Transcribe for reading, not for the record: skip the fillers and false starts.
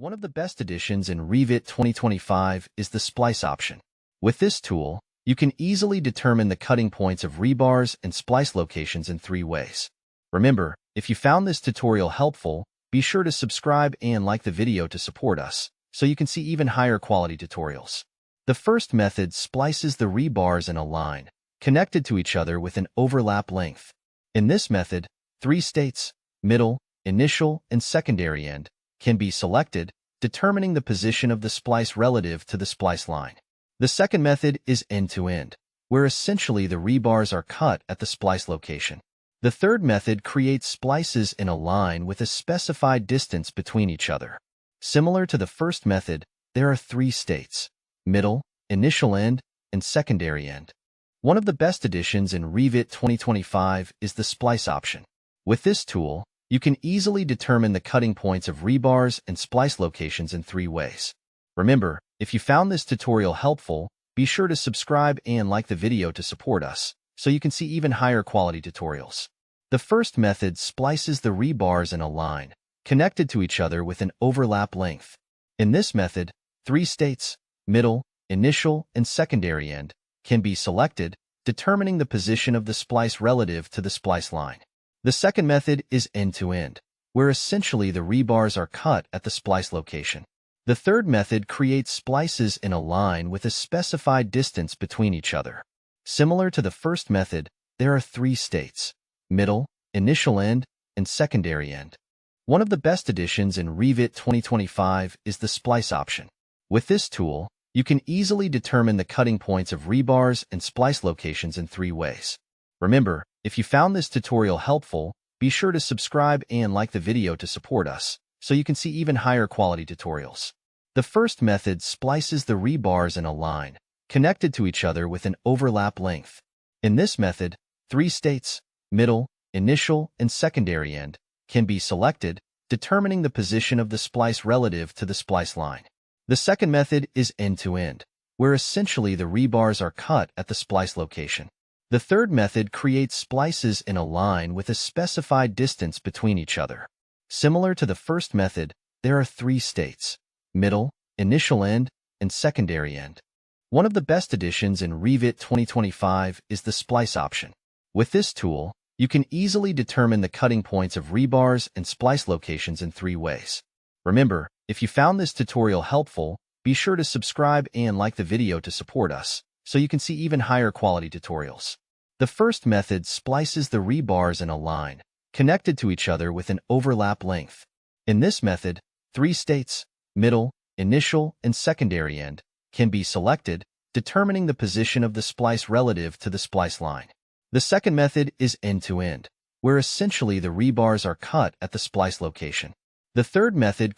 One of the best additions in Revit 2025 is the Splice option. With this tool, you can easily determine the cutting points of rebars and splice locations in 3 ways. Remember, if you found this tutorial helpful, be sure to subscribe and like the video to support us, so you can see even higher quality tutorials. The first method splices the rebars in a line, connected to each other with an overlap length. In this method, 3 states, middle, initial, and secondary end, can be selected, determining the position of the splice relative to the splice line. The second method is end-to-end, where essentially the rebars are cut at the splice location. The third method creates splices in a line with a specified distance between each other. Similar to the first method, there are 3 states: middle, initial end, and secondary end. One of the best additions in Revit 2025 is the Splice option. With this tool, you can easily determine the cutting points of rebars and splice locations in 3 ways. Remember, if you found this tutorial helpful, be sure to subscribe and like the video to support us, so you can see even higher quality tutorials. The first method splices the rebars in a line, connected to each other with an overlap length. In this method, 3 states, middle, initial, and secondary end, can be selected, determining the position of the splice relative to the splice line. The second method is end-to-end, where essentially the rebars are cut at the splice location. The third method creates splices in a line with a specified distance between each other. Similar to the first method, there are 3 states: middle, initial end, and secondary end. One of the best additions in Revit 2025 is the Splice option. With this tool, you can easily determine the cutting points of rebars and splice locations in 3 ways. Remember, if you found this tutorial helpful, be sure to subscribe and like the video to support us, so you can see even higher quality tutorials. The first method splices the rebars in a line, connected to each other with an overlap length. In this method, 3 states, middle, initial, and secondary end, can be selected, determining the position of the splice relative to the splice line. The second method is end-to-end, where essentially the rebars are cut at the splice location. The third method creates splices in a line with a specified distance between each other. Similar to the first method, there are 3 states: middle, initial end, and secondary end. One of the best additions in Revit 2025 is the Splice option. With this tool, you can easily determine the cutting points of rebars and splice locations in 3 ways. Remember, if you found this tutorial helpful, be sure to subscribe and like the video to support us, so you can see even higher quality tutorials. The first method splices the rebars in a line, connected to each other with an overlap length. In this method, 3 states, middle, initial, and secondary end, can be selected, determining the position of the splice relative to the splice line. The second method is end-to-end, where essentially the rebars are cut at the splice location. The third method